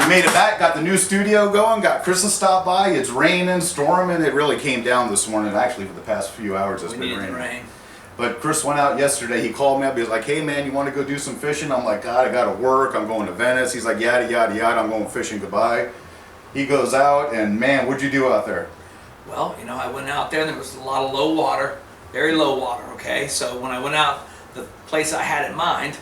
We made it back, got the new studio going, got Kristen stopped by. It's raining, storming. It really came down this morning. Actually, for the past few hours, it's been raining. Rain. But Chris went out yesterday. He called me up. He was like, "Hey man, you want to go do some fishing?" I'm like, "God, I got to work. I'm going to Venice." He's like, "Yada yada yada. I'm going fishing. Goodbye." He goes out, and man, what'd you do out there? Well, you know, I went out there and there was a lot of low water, very low water, okay? So when I went out, the place I had in mind,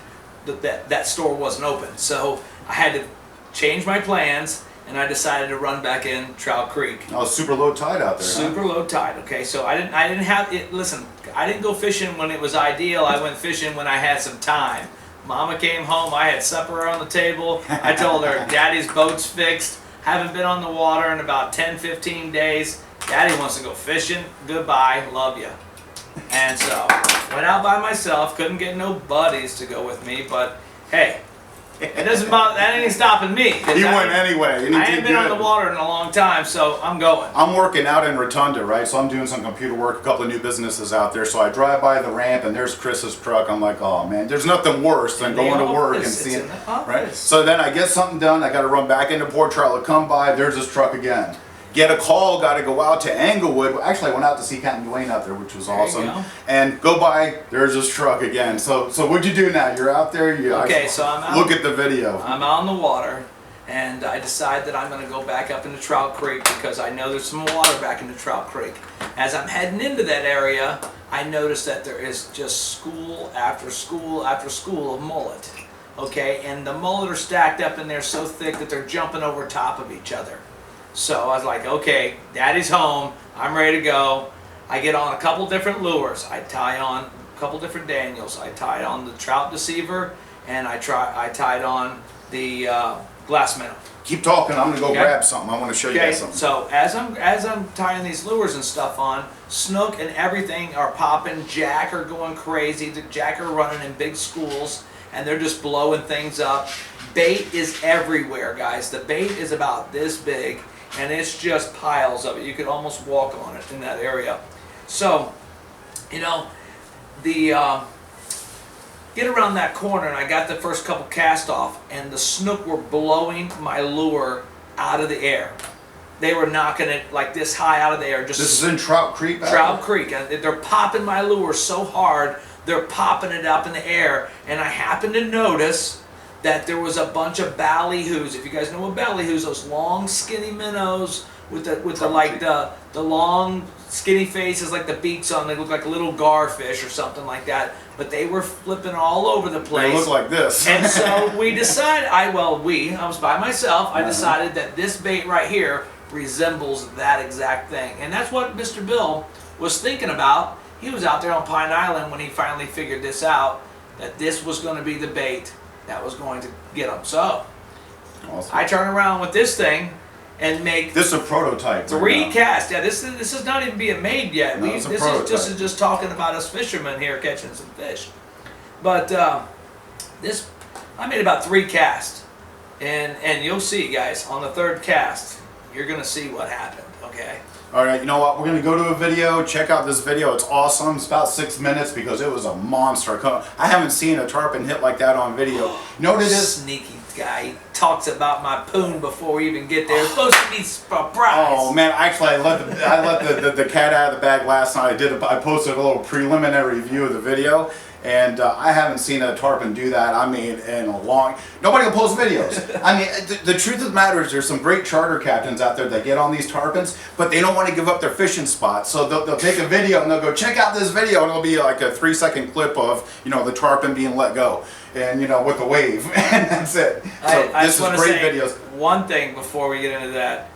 that store wasn't open. So I had to change my plans, and I decided to run back in Trout Creek. Oh, super low tide out there. Super low tide, okay? So I didn't have it. Listen, I didn't go fishing when it was ideal. I went fishing when I had some time. Mama came home, I had supper on the table. I told her, Daddy's boat's fixed. Haven't been on the water in about 10, 15 days. Daddy wants to go fishing. Goodbye, love you. And so, went out by myself. Couldn't get no buddies to go with me, but hey, it doesn't bother. That ain't stopping me. You went anyway. I ain't been on the water in a long time, so I'm going. I'm working out in Rotunda, right? So I'm doing some computer work, a couple of new businesses out there. So I drive by the ramp, and there's Chris's truck. I'm like, oh man, there's nothing worse than going to work and seeing, right? So then I get something done. I got to run back into Port Charlotte. Come by, there's this truck again. Get a call, got to go out to Englewood. Actually, I went out to see Captain Dwayne out there, which was awesome. And go by, there's this truck again. So what'd you do now? You're out there. So I'm out. Look at the video. I'm out on the water, and I decide that I'm going to go back up into Trout Creek because I know there's some water back into Trout Creek. As I'm heading into that area, I notice that there is just school after school after school of mullet. Okay, and the mullet are stacked up in there so thick that they're jumping over top of each other. So I was like, okay, Daddy's home. I'm ready to go. I get on a couple different lures. I tie on a couple different Daniels. I tied on the trout deceiver, and I tied on the glass minnow. Keep talking. I'm gonna go grab something. I want to show you guys something. So as I'm tying these lures and stuff on, snook and everything are popping. Jack are going crazy. The jack are running in big schools, and they're just blowing things up. Bait is everywhere, guys. The bait is about this big. And it's just piles of it. You could almost walk on it in that area. So, you know, get around that corner, and I got the first couple cast off, and the snook were blowing my lure out of the air. They were knocking it like this high out of the air. This is in Trout Creek? Trout Creek. And they're popping my lure so hard, they're popping it up in the air. And I happened to notice that there was a bunch of ballyhoos. If you guys know what ballyhoos, those long skinny minnows with the long skinny faces like the beaks on, they look like little garfish or something like that. But they were flipping all over the place. They look like this. And so we decided, I was by myself, I decided that this bait right here resembles that exact thing. And that's what Mr. Bill was thinking about. He was out there on Pine Island when he finally figured this out, that this was going to be the bait that was going to get them. So awesome. I turn around with this thing and make this is a prototype. 3 casts. Yeah, this is not even being made yet. No, This is just talking about us fishermen here catching some fish. But I made about 3 casts, and you'll see, guys, on the 3rd cast, you're gonna see what happened. Okay. All right, you know what? We're going to go to a video. Check out this video. It's awesome. It's about 6 minutes because it was a monster. I haven't seen a tarpon hit like that on video. You know what it is? Sneaky guy. He talks about my poon before we even get there. It's supposed to be surprise. Oh, man. Actually, I let the cat out of the bag last night. I posted a little preliminary view of the video. And I haven't seen a tarpon do that, I mean, in a long... Nobody will post videos. I mean, the truth of the matter is there's some great charter captains out there that get on these tarpons, but they don't want to give up their fishing spot. So they'll take a video and they'll go, check out this video, and it'll be like a 3-second clip of, you know, the tarpon being let go. And, you know, with the wave. And that's it. So this is great videos. One thing before we get into that.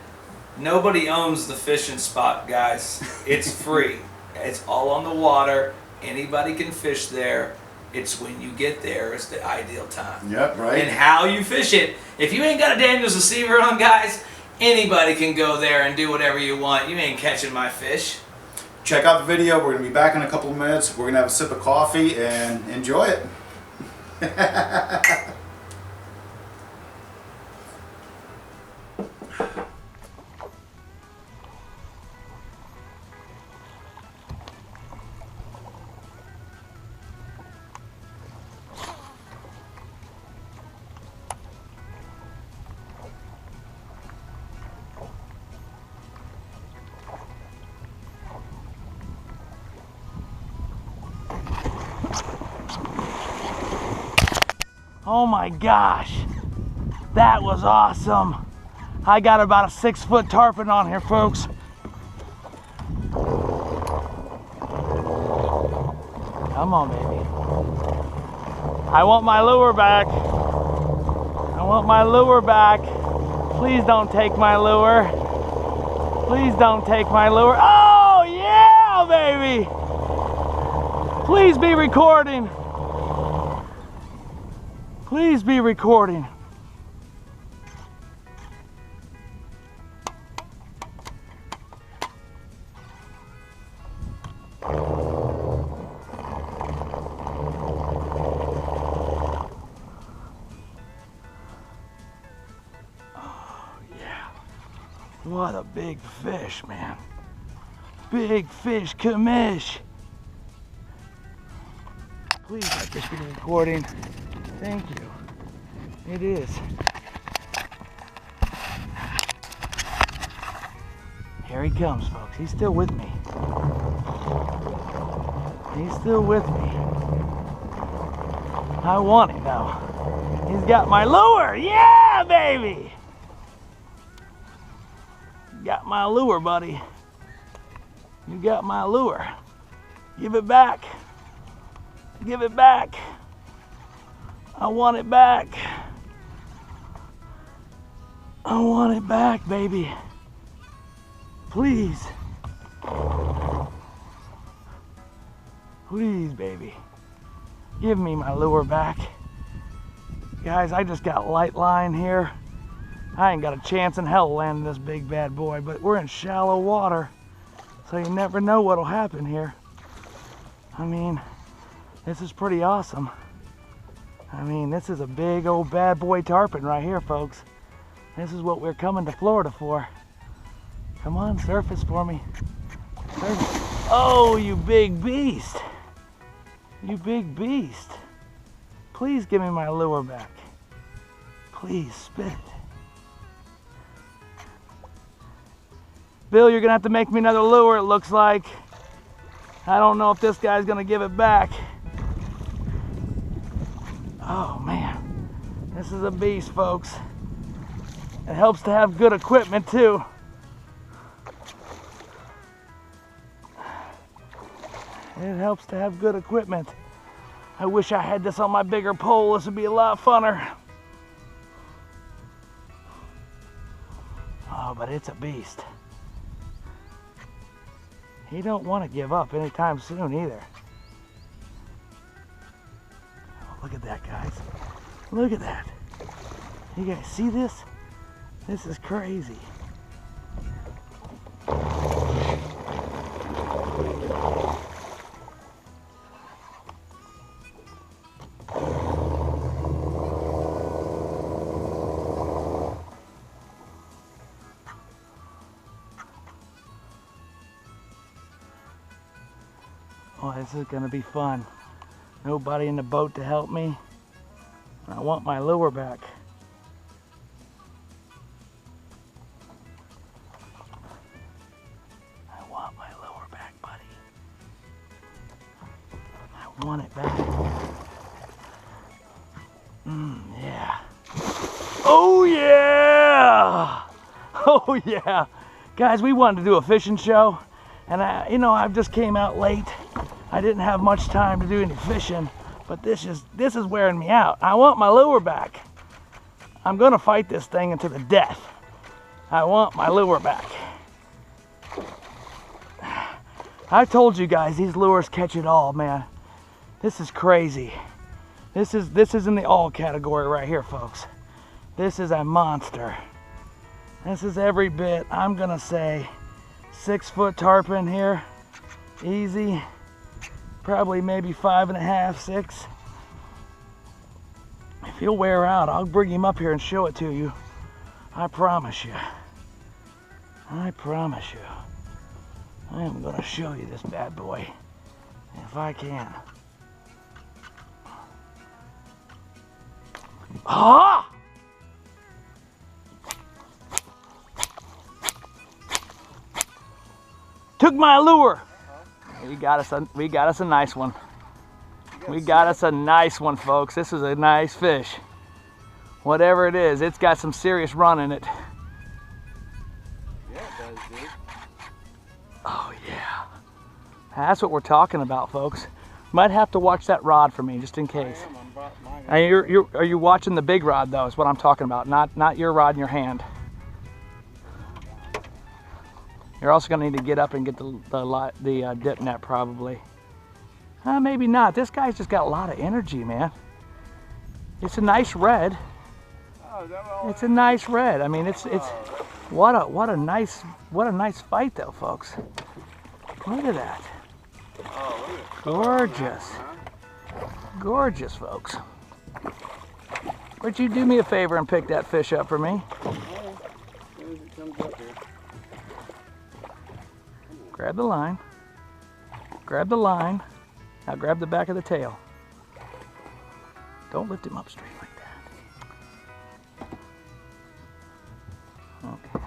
Nobody owns the fishing spot, guys. It's free. It's all on the water. Anybody can fish there. It's when you get there, it's the ideal time. Yep, right. And how you fish it. If you ain't got a Daniels deceiver on, guys, anybody can go there and do whatever you want. You ain't catching my fish. Check out the video. We're going to be back in a couple of minutes. We're going to have a sip of coffee and enjoy it. Oh my gosh, that was awesome. I got about a 6-foot tarpon on here, folks. Come on, baby. I want my lure back. I want my lure back. Please don't take my lure. Please don't take my lure. Oh yeah, baby. Please be recording. Please be recording. What a big fish, man. Big fish commish. Please let this be recording. Thank you. It is. Here he comes, folks. He's still with me. He's still with me. I want him now. He's got my lure. Yeah, baby. Got my lure, buddy. You got my lure. Give it back. Give it back. I want it back. I want it back, baby. Please. Please, baby. Give me my lure back. Guys, I just got light line here. I ain't got a chance in hell landing this big bad boy, but we're in shallow water, so you never know what'll happen here. I mean, this is pretty awesome. I mean, this is a big old bad boy tarpon right here, folks. This is what we're coming to Florida for. Come on, surface for me. Surface. Oh, you big beast. You big beast. Please give me my lure back. Please spit it. Bill, you're gonna have to make me another lure, it looks like. I don't know if this guy's gonna give it back. Oh man, this is a beast, folks. It helps to have good equipment too. It helps to have good equipment. I wish I had this on my bigger pole. This would be a lot funner. Oh, but it's a beast. He don't want to give up anytime soon either. Oh, look at that, guys. Look at that. You guys see this? This is crazy. Oh, this is gonna be fun. Nobody in the boat to help me. I want my lure back. I want my lure back, buddy. I want it back. Yeah. Oh yeah! Oh yeah! Guys, we wanted to do a fishing show, and I just came out late. I didn't have much time to do any fishing, but this is wearing me out. I want my lure back. I'm gonna fight this thing into the death. I want my lure back. I told you guys, these lures catch it all, man. This is crazy. This is in the all category right here, folks. This is a monster. This is every bit, I'm gonna say, 6-foot tarpon here, easy. Probably maybe 5.5, 6. If he'll wear out, I'll bring him up here and show it to you. I promise you. I promise you. I am gonna show you this bad boy, if I can. Ah! Took my lure. We got us a nice one. We got us a nice one, folks. This is a nice fish. Whatever it is, it's got some serious run in it. Yeah, it does, dude. Oh yeah. That's what we're talking about, folks. Might have to watch that rod for me, just in case. Are you watching the big rod though, is what I'm talking about, not your rod in your hand. You're also gonna need to get up and get the dip net probably. Maybe not. This guy's just got a lot of energy, man. It's a nice red. It's a nice red. I mean, it's what a nice fight though, folks. Look at that. Gorgeous. Gorgeous, folks. Would you do me a favor and pick that fish up for me? Grab the line. Grab the line. Now grab the back of the tail. Don't lift him up straight like that. Okay.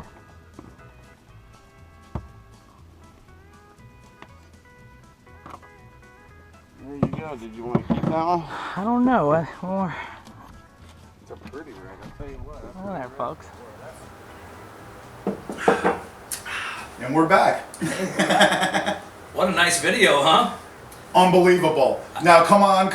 There you go. Did you want to keep that one? I don't know. It's a pretty red, I'll tell you what. All right, folks. And we're back. What a nice video, huh? Unbelievable. Now come on.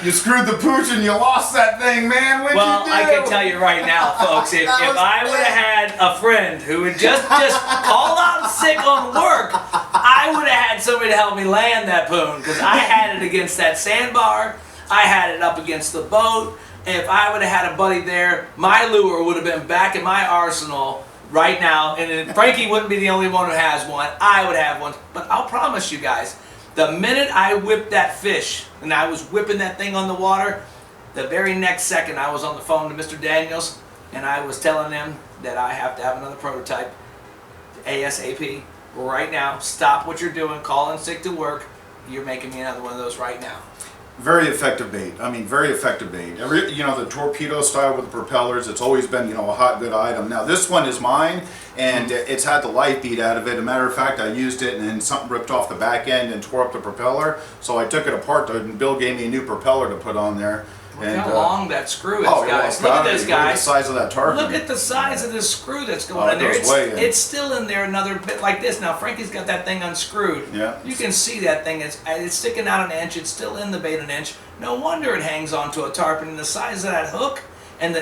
You screwed the pooch and you lost that thing, man. What'd you do? I can tell you right now, folks, if I would have had a friend who had just called out sick on work, I would have had somebody to help me land that poon, because I had it against that sandbar, I had it up against the boat, and if I would have had a buddy there, my lure would have been back in my arsenal right now, and then Frankie wouldn't be the only one who has one, I would have one. But I'll promise you guys, the minute I whipped that fish, and I was whipping that thing on the water, the very next second I was on the phone to Mr. Daniels, and I was telling him that I have to have another prototype ASAP right now. Stop what you're doing, call in sick to work. You're making me another one of those right now. Very effective bait. I mean, very effective bait. The torpedo style with the propellers, it's always been, a hot, good item. Now, this one is mine, and it's had the life beat out of it. As a matter of fact, I used it, and then something ripped off the back end and tore up the propeller. So I took it apart, and Bill gave me a new propeller to put on there. Look how long that screw is, oh, guys. Look at this, Look at the guys. size of that tarpon. Look at the size of this screw that's going in there. It's still in there another bit like this. Now, Frankie's got that thing unscrewed. Yeah. You can see that thing. It's sticking out an inch. It's still in the bait an inch. No wonder it hangs onto a tarpon. And the size of that hook, and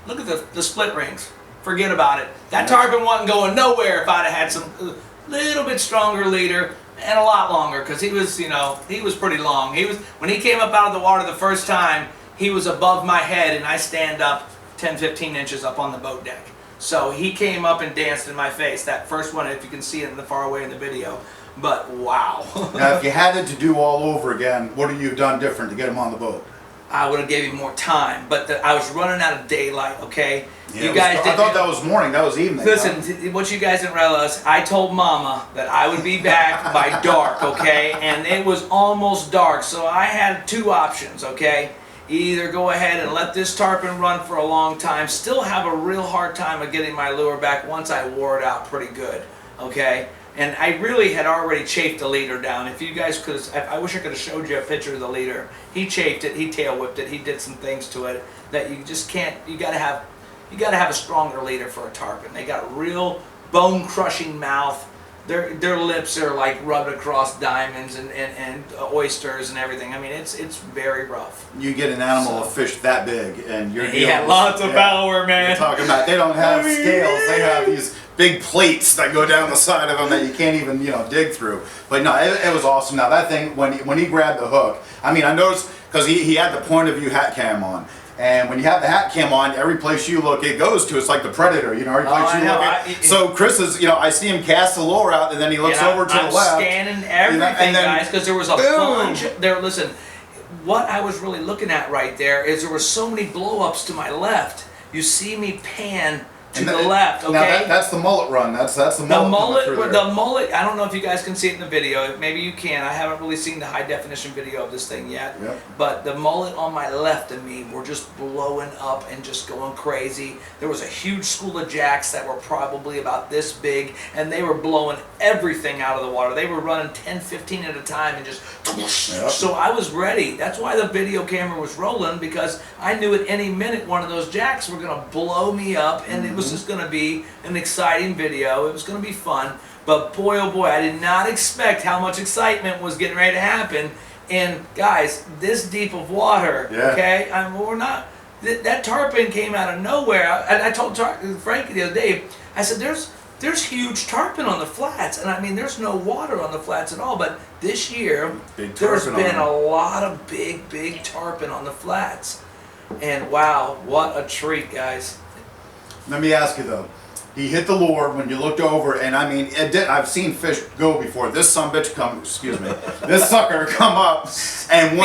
look at the split rings. Forget about it. That tarpon wasn't going nowhere if I'd have had some little bit stronger leader and a lot longer, because he was pretty long. When he came up out of the water the first time, he was above my head, and I stand up 10, 15 inches up on the boat deck. So he came up and danced in my face. That first one, if you can see it in the far away in the video. But wow. Now, if you had it to do all over again, what have you done different to get him on the boat? I would have gave him more time, but I was running out of daylight, okay? Yeah, I thought that was morning, that was evening. Listen, what you guys didn't realize, I told Mama that I would be back by dark, okay? And it was almost dark, so I had two options, okay? Either go ahead and let this tarpon run for a long time, still have a real hard time of getting my lure back once I wore it out pretty good, okay? And I really had already chafed the leader down. If you guys could, I wish I could have showed you a picture of the leader. He chafed it, he tail whipped it, he did some things to it that you just can't. You gotta have a stronger leader for a tarpon. They got a real bone-crushing mouth. Their lips are like rubbed across diamonds and oysters and everything. I mean, it's very rough. You get an animal, a fish that big, and you're he had lots of power, man. You're talking about they don't have scales; they have these big plates that go down the side of them that you can't even dig through. But no, it was awesome. Now that thing, when he grabbed the hook, I mean, I noticed because he had the point of view hat cam on. And when you have the hat cam on, every place you look, it goes to. It's like the Predator, every place you look at. So Chris is, I see him cast the lure out, and then he looks over to the left. I'm scanning everything, guys, because there was a bunch there. Listen, what I was really looking at right there is there were so many blow-ups to my left. You see me pan to the left, okay? Now that's the mullet run. That's the mullet. The mullet, coming through there. the mullet. I don't know if you guys can see it in the video. Maybe you can. I haven't really seen the high definition video of this thing yet. Yep. But the mullet on my left of me were just blowing up and just going crazy. There was a huge school of jacks that were probably about this big, and they were blowing everything out of the water. They were running 10, 15 at a time and just. Yep. So I was ready. That's why the video camera was rolling, because I knew at any minute one of those jacks were gonna blow me up, and it was just gonna be an exciting video. It was going to be fun, but boy, oh boy, I did not expect how much excitement was getting ready to happen. And guys, this deep of water, okay? I mean, we're not. That tarpon came out of nowhere. I told Frankie the other day. I said, "There's huge tarpon on the flats, and I mean, there's no water on the flats at all. But this year, there's been a lot of big tarpon on the flats, and wow, what a treat, guys." Let me ask you though. He hit the lure when you looked over, and I mean, it did. I've seen fish go before. This sucker come up and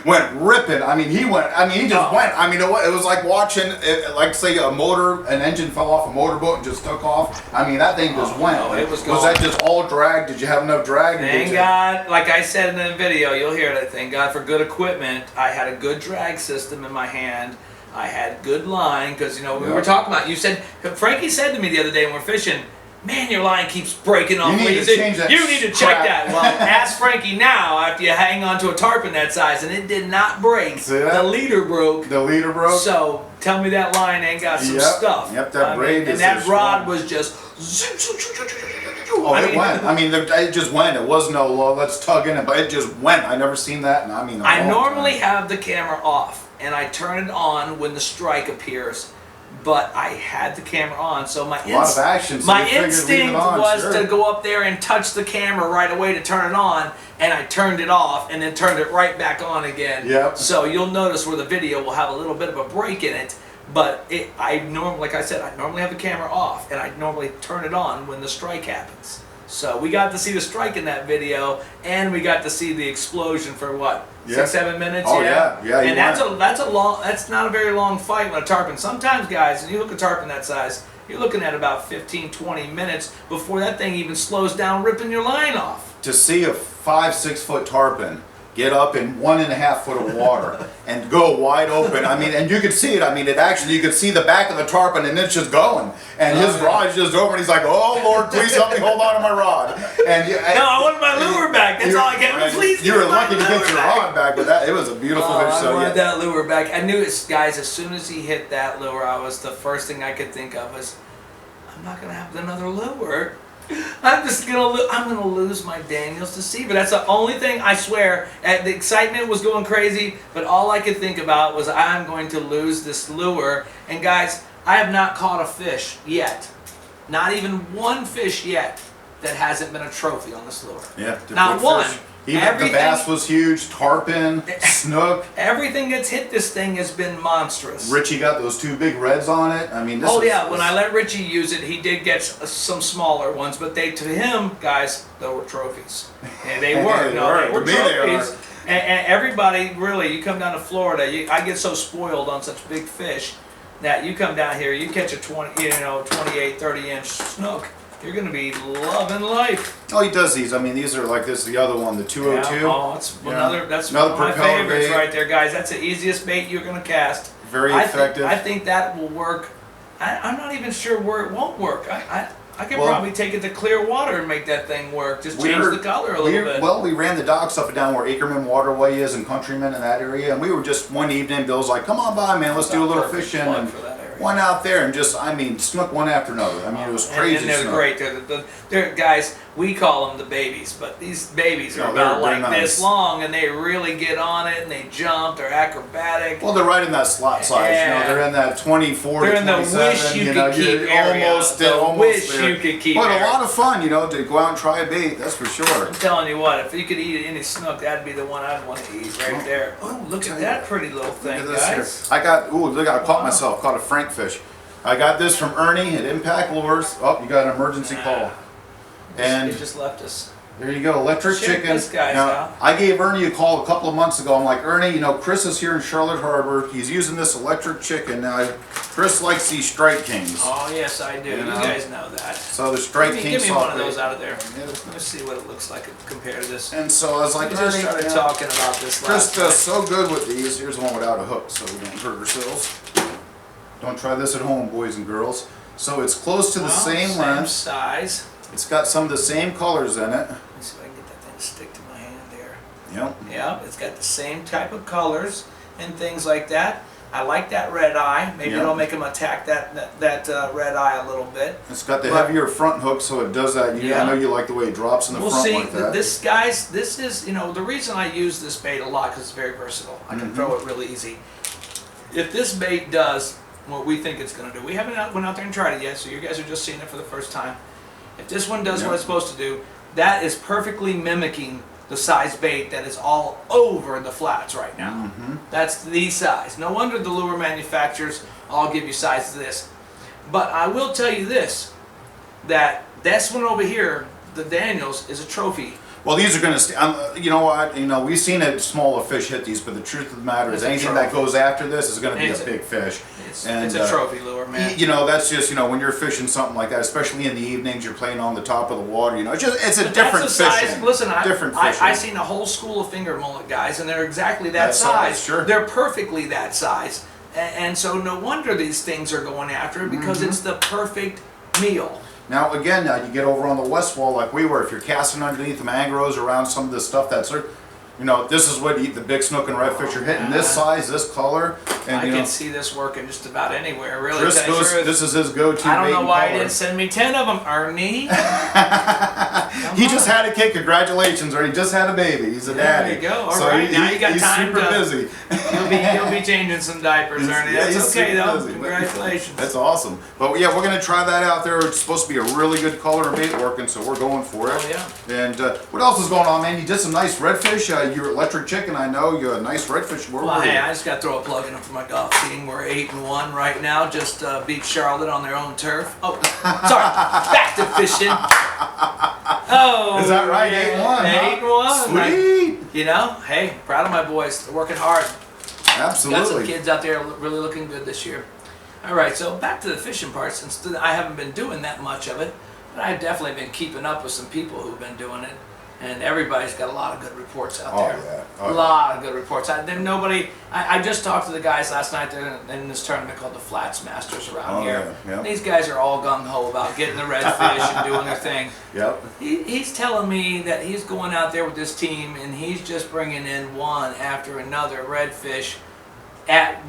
went ripping. I mean, he just went. I mean, it was like watching, like say an engine fell off a motorboat and just took off. I mean, that thing just went. No, it was that just all drag? Did you have enough drag? Thank God, like I said in the video, you'll hear that. Thank God for good equipment. I had a good drag system in my hand. I had good line, because we were talking about. Frankie said to me the other day when we're fishing, "Man, your line keeps breaking off." You need to change that. You need to check that. Well, ask Frankie now after you hang on to a tarpon that size, and it did not break. See that? The leader broke. The leader broke. So tell me that line ain't got some stuff. Yep, that braid and that rod was just. Oh, it went. I mean, it just went. It was no let's tug in it, but it just went. I never seen that, and I mean. I normally have the camera off, and I turn it on when the strike appears, but I had the camera on, so my lot of action. So my instinct was to go up there and touch the camera right away to turn it on, and I turned it off and then turned it right back on again. Yep. So you'll notice where the video will have a little bit of a break in it, but like I said, I normally have the camera off, and I normally turn it on when the strike happens. So we got to see the strike in that video, and we got to see the explosion for what? Yeah. 6, 7 minutes. Oh yeah. And that's not a very long fight with a tarpon. Sometimes, guys, when you look at a tarpon that size, you're looking at about 15, 20 minutes before that thing even slows down, ripping your line off. To see a 5-6 foot tarpon get up in 1.5 foot of water and go wide open. I mean, and you could see it. I mean, you could see the back of the tarpon, and it's just going. And his rod's just over, and he's like, "Oh Lord, please help me hold on to my rod." And no, I wanted my lure back. That's all I can. Please, you were lucky to get your rod back, but it was a beautiful fish. I wanted that lure back. I knew it, guys. As soon as he hit that lure, the first thing I could think of was, I'm not gonna have another lure. I'm gonna lose my Daniels deceiver. That's the only thing, I swear. The excitement was going crazy, but all I could think about was, I'm going to lose this lure. And guys, I have not caught a fish yet, not even one fish yet, that hasn't been a trophy on this lure. Yeah, not one. Fish. Even the bass was huge, tarpon, snook. Everything that's hit this thing has been monstrous. Richie got those 2 big reds on it. I mean, when I let Richie use it, he did get some smaller ones, but to him, guys, they were trophies. And they were. They were trophies. And everybody, really, you come down to Florida, I get so spoiled on such big fish that you come down here, you catch a 28, 30-inch snook. You're going to be loving life. Oh, he does these. I mean, these are like this, the other one, the 202. Yeah. Oh, that's one of my favorites right there, guys. That's the easiest bait you're going to cast. Very effective. I think that will work. I'm not even sure where it won't work. I could probably take it to clear water and make that thing work. Just change the color a little bit. Well, we ran the docks up and down where Ackerman Waterway is and Countryman in that area, and we were just one evening, Bill's like, "Come on by, man, let's do a little fishing." And went out there and just, snook one after another. I mean, it was crazy. And they're great. They're guys, we call them the babies, but these babies are about like this long, and they really get on it, and they jump. They're acrobatic. Well, they're right in that slot size. Yeah. They're in that 24 they're to 27. They're in the wish you could keep area. Almost wish there. you could keep But area. a lot of fun, to go out and try a bait. That's for sure. I'm telling you what, if you could eat any snook, that'd be the one I'd want to eat right there. Oh, look at that pretty little thing, guys. I caught myself. Caught a frank fish. I got this from Ernie at Impact Lures. Oh, you got an emergency call. And it just left us. There you go, electric Check chicken. this guy's Now, out. I gave Ernie a call a couple of months ago. I'm like, Ernie, you know, Chris is here in Charlotte Harbor. He's using this electric chicken. Now, Chris likes these Strike Kings. Oh yes, I do. You know? guys know that. So the Strike King Give me one of soft those bait. out of there. Let me see what it looks like compared to this. And so I was like, We just Ernie, started you know, talking about this Chris last does night. so good with these. Here's one without a hook, so we don't hurt ourselves. Don't try this at home, boys and girls. So it's close to the same length. size. It's got some of the same colors in it. Let me see if I can get that thing to stick to my hand there. Yep. Yeah, it's got the same type of colors and things like that. I like that red eye. Maybe Yeah. it'll make them attack that red eye a little bit. It's got the But- heavier front hook, so it does that. Yeah. I know you like the way it drops in the We'll front see. like that. This, guys, this is, you know, the reason I use this bait a lot because it's very versatile. I can throw it really easy. If this bait does what we think it's going to do, we haven't went out there and tried it yet, so you guys are just seeing it for the first time. If this one does what it's supposed to do, that is perfectly mimicking the size bait that is all over the flats right now. That's the size. No wonder the lure manufacturers all give you sizes of this. But I will tell you this, that this one over here, the Daniels, is a trophy. Well, these are going to, you know what? You know, we've seen it smaller fish hit these, but the truth of the matter is, It's a anything that trophy. goes after this is going to be It's a big fish. It's And, a trophy lure, man. You know, that's just, you know, when you're fishing something like that, especially in the evenings, you're playing on the top of the water. You know, it's just, it's a But different that's the size. fishing. Listen, different I fishing. seen a whole school of finger mullet guys, and they're exactly that That size, size. sure. They're perfectly that size, and so no wonder these things are going after it because it's the perfect meal. Now, again, now you get over on the west wall like we were. If you're casting underneath the mangroves around some of this stuff that's, you know, this is what the big snook and redfish are hitting. This size, this color, and I you know, can see this working just about anywhere. Really, Chris tell you the goes. truth. This is his go-to. I don't bait know and why he color. didn't send me 10 of them, Ernie. He just had a kid. Congratulations, or he just had a baby. He's a daddy. There you go. All So right, now you got he's time super to- busy. You'll be changing some diapers, Ernie. Yeah, That's he's okay super though. busy. Congratulations. That's awesome. But yeah, we're gonna try that out there. It's supposed to be a really good color and bait working, so we're going for it. Oh, yeah. And what else is going on, man? You did some nice redfish. Your electric chicken, I know. You had a nice redfish. Where Well, were hey, you? I just got to throw a plug in for my golf team. We're 8-1 right now. Just beat Charlotte on their own turf. Oh, sorry. Back to fishing. Oh, Is that right? yeah. 8-1, huh? 8-1. Sweet. You know, hey, proud of my boys. They're working hard. Got some Absolutely. kids out there really looking good this year. All right, so back to the fishing part. Since I haven't been doing that much of it, but I've definitely been keeping up with some people who've been doing it, and everybody's got a lot of good reports out Oh, there. yeah. Oh, A lot of good reports. I just talked to the guys last night. They're in this tournament called the Flats Masters around Oh, here. yeah, yeah. These guys are all gung ho about getting the redfish and doing their thing. Yep. He's telling me that he's going out there with this team and he's just bringing in one after another redfish at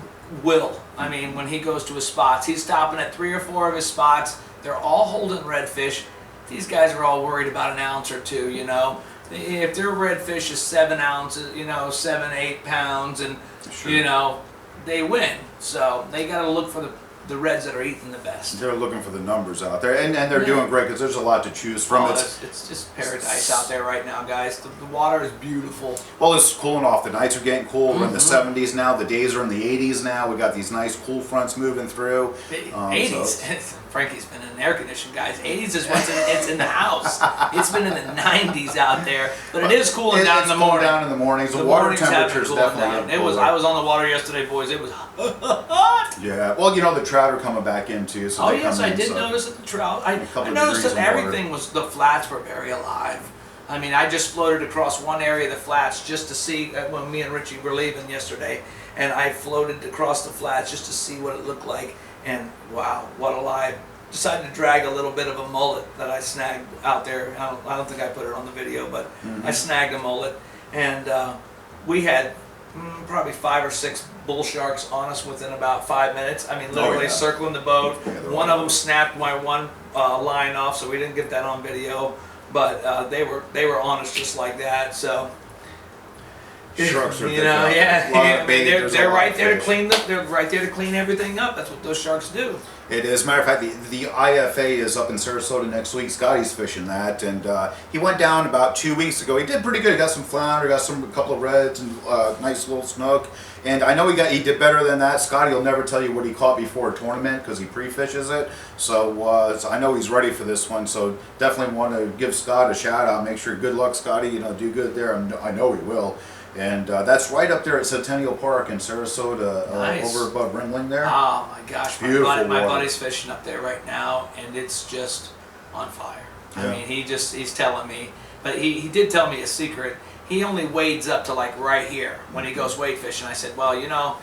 will. I mean, when he goes to his spots, he's stopping at 3 or 4 of his spots. They're all holding redfish. These guys are all worried about an ounce or two, you know. If their redfish is 7 ounces, you know, 7-8 pounds, and Sure. you know, they win. So they got to look for the reds that are eating the best. They're looking for the numbers out there, and they're doing great because there's a lot to choose from. Oh, it's just paradise out there right now, guys. The water is beautiful. Well, it's cooling off. The nights are getting cool. We're in the Mm-hmm. 70s now. The days are in the 80s now. We got these nice cool fronts moving through. The So- 80s. Frankie's been in air conditioning, guys. 80s is it's in the house. It's been in the 90s out there, but it is cooling down in the It's cooling morning. down in the mornings. The, The water mornings have been temperature is cooling definitely down. getting It was. cooler. I was on the water yesterday, boys. It was hot. Yeah. Well, you know the trout are coming back in too. So Oh they yes, come I in, did so- notice that the trout. I couple of noticed degrees that in water. everything was. The flats were very alive. I mean, I just floated across one area of the flats just to see when me and Richie were leaving yesterday, and I floated across the flats just to see what it looked like. And wow, what alive! Decided to drag a little bit of a mullet that I snagged out there. I don't think I put it on the video, but I snagged a mullet, and we had probably 5 or 6 bull sharks on us within about 5 minutes. I mean, literally yeah. circling the boat. Yeah, they're One all of them snapped my one line off, so we didn't get that on video. But they were on us just like that. So Sharks are You thick know, out there. yeah. A lot of I mean, bait, there's a they're lot right of there to fish. clean they're right there to clean everything up. That's what those sharks do. It is. Matter of fact, the IFA is up in Sarasota next week. Scotty's fishing that, and he went down about 2 weeks ago. He did pretty good. He got some flounder, got a couple of reds, and nice little snook. And I know he did better than that. Scotty will never tell you what he caught before a tournament because he pre-fishes it. So I know he's ready for this one. So definitely want to give Scott a shout out. Make sure good luck, Scotty. You know, do good there. I know he will. And that's right up there at Centennial Park in Sarasota, Nice. over above Rimling there. Oh my gosh, Beautiful my water. buddy's fishing up there right now, and it's just on fire. Yeah. I mean, he's telling me, but he did tell me a secret. He only wades up to like right here when he goes wade fishing. I said, well, you know,